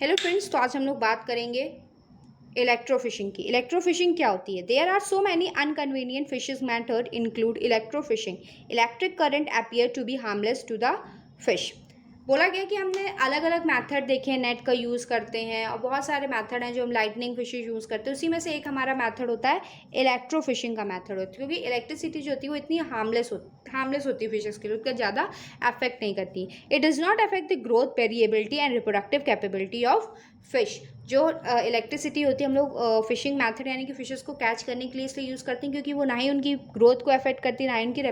Hello friends, तो आज हम लोग बात करेंगे इलेक्ट्रोफिशिंग की। इलेक्ट्रोफिशिंग क्या होती है? There are so many inconvenient fishes method include electrofishing. Electric current appear to be harmless to the fish. बोला गया कि हमने अलग अलग मेथड देखे हैं, नेट का यूज़ करते हैं और बहुत सारे मेथड हैं जो हम लाइटनिंग फिशेज यूज़ करते हैं। उसी में से एक हमारा मेथड होता है इलेक्ट्रोफिशिंग का मेथड होता है, क्योंकि इलेक्ट्रिसिटी जो होती है वो इतनी हार्मलेस होती है फिशेज़ के लिए, उसका ज़्यादा अफेक्ट नहीं करती। It does not affect the growth, variability and reproductive capability of fish. जो इलेक्ट्रिसिटी होती है हम लोग फिशिंग मेथड यानी कि फिशेस को कैच करने के लिए इसलिए यूज़ करते हैं क्योंकि वो ना ही उनकी ग्रोथ को अफेक्ट करती है, ना ही उनकी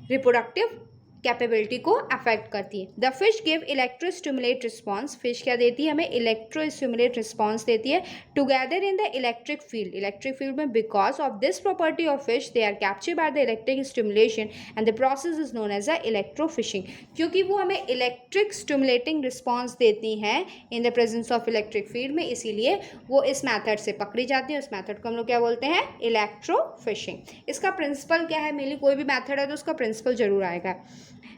रिप्रोडक्टिव कैपेबिलिटी को अफेक्ट करती है। The fish give electro stimulate response. Fish क्या देती है? हमें इलेक्ट्रो स्टिमुलेट रिस्पॉन्स देती है together in the electric field. Electric field में because of this property of fish they are captured by the electric stimulation and the process is known as the electrofishing. क्योंकि वो हमें electric stimulating response देती हैं in the presence of electric field में, इसीलिए वो इस मैथड से पकड़ी जाती है। उस मैथड को हम लोग क्या बोलते हैं? इलेक्ट्रोफिशिंग। इसका प्रिंसिपल क्या है? मेनली कोई भी मैथड है तो उसका प्रिंसिपल जरूर आएगा।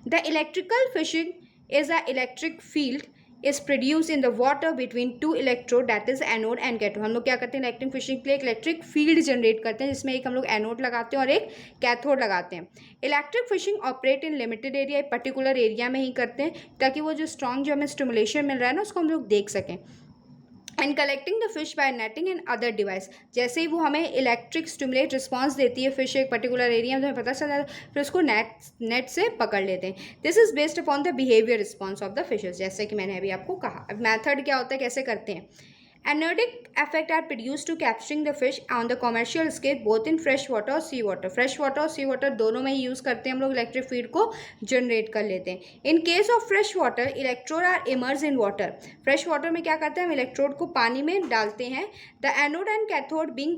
The electrical fishing is an electric field is produced in the water between two electrode, that is anode and cathode। हम लोग क्या करते हैं? इलेक्ट्रिक फिशिंग के लिए एक इलेक्ट्रिक फील्ड जनरेट करते हैं जिसमें एक हम लोग एनोड लगाते हैं और एक कैथोड लगाते हैं। Electric fishing operate in limited area, एक पर्टिकुलर एरिया में ही करते हैं ताकि वो जो स्ट्रॉन्ग जो हमें स्टिमुलेशन मिल रहा है ना उसको हम लोग देख सकें। And collecting the fish by netting and other device. जैसे ही वो हमें इलेक्ट्रिक स्टिमुलेट रिस्पॉन्स देती है फिश एक पर्टिकुलर एरिया में, तो हमें पता चल जाता है, फिर उसको नेट से पकड़ लेते हैं। This is based upon the behaviour response of the fishes, जैसे कि मैंने अभी आपको कहा। अब मैथड क्या होता है, कैसे करते हैं? Anodic effect are produced to capturing the fish on the commercial scale both in fresh water और sea water। fresh water और sea water दोनों में ही यूज़ करते हैं हम लोग, इलेक्ट्रिक फील्ड को जनरेट कर लेते हैं। In case of fresh water electrode are immerse in water. Fresh water में क्या करते हैं? हम इलेक्ट्रोड को पानी में डालते हैं। The anode and cathode being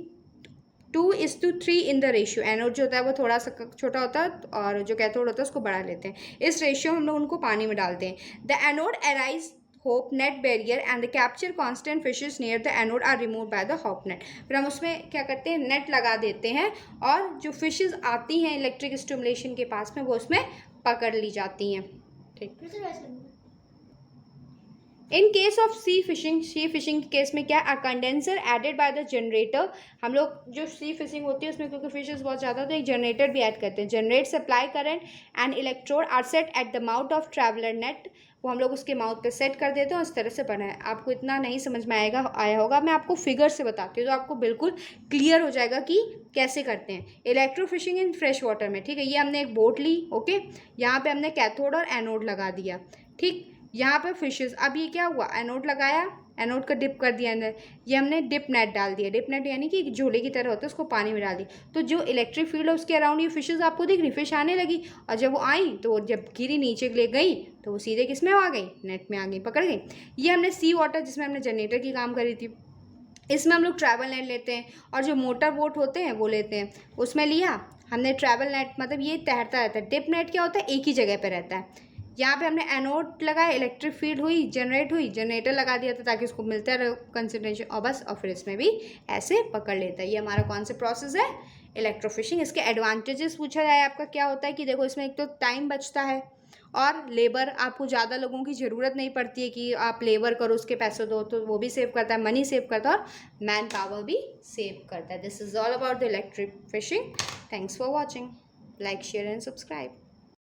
2:3 in the ratio. Anode जो होता है वो थोड़ा सा छोटा होता है और जो कैथोड होता है उसको बड़ा लेते हैं। इस रेशियो में हम लोग उनको पानी में डालते हैं। The anode arise hoop net barrier and the capture constant fishes near the anode are remove by the hoop net. फिर हम उसमें क्या करते हैं? नेट लगा देते हैं और जो फिशेज आती हैं इलेक्ट्रिक स्टिमुलेशन के पास में वो उसमें पकड़ ली जाती हैं। ठीक। In case of sea fishing के केस में क्या? A condenser added by the generator. हम लोग जो सी फिशिंग होती है उसमें क्योंकि फिशेज बहुत ज़्यादा तो एक जनरेटर भी ऐड करते हैं। Generate supply current and electrode are set at the mouth of trawler net. वो हम लोग उसके माउथ पे सेट कर देते हैं, उस तरह से बना है। आपको इतना नहीं समझ में आया होगा, मैं आपको फिगर से बताती हूँ तो आपको बिल्कुल क्लियर हो जाएगा कि कैसे करते हैं। इलेक्ट्रोफिशिंग इन फ्रेश वाटर में, ठीक है, ये हमने एक बोट ली, ओके, यहाँ पे हमने कैथोड और एनोड लगा दिया, ठीक। यहाँ पे फिशेस, अब ये क्या हुआ? एनोड लगाया, एनोड का डिप कर दिया अंदर, ये हमने डिप नेट डाल दिया। डिप नेट यानी कि झोले की तरह होता है, उसको पानी में डाल दिया। तो जो इलेक्ट्रिक फील्ड है उसके अराउंड ये फिशेस आपको दिख रही, फिश आने लगी और जब वो आई तो जब गिरी नीचे ले गई तो वो सीधे किस में आ गई? नेट में आ गई, पकड़ गई। ये हमने सी वाटर जिसमें हमने जनरेटर की काम करी थी, इसमें हम लोग ट्रैवल नेट लेते हैं और जो मोटर बोट होते हैं वो लेते हैं। उसमें लिया हमने ट्रैवल नेट, मतलब ये तैरता रहता है। डिप नेट क्या होता है? एक ही जगह पर रहता है। यहाँ पे हमने एनोड लगाया, इलेक्ट्रिक फील्ड हुई, जनरेट हुई, जनरेटर लगा दिया था ताकि उसको मिलता रहे कंसंट्रेशन और बस, और फिर इसमें भी ऐसे पकड़ लेता है। ये हमारा कौन सा प्रोसेस है? इलेक्ट्रोफिशिंग। इसके एडवांटेजेस पूछा जाए आपका क्या होता है कि देखो इसमें एक तो टाइम बचता है और लेबर, आपको ज़्यादा लोगों की ज़रूरत नहीं पड़ती है कि आप लेबर करो उसके पैसे दो, तो वो भी सेव करता है, मनी सेव करता है और मैन पावर भी सेव करता है। This is all about the electric fishing. Thanks for watching. Like, share and subscribe.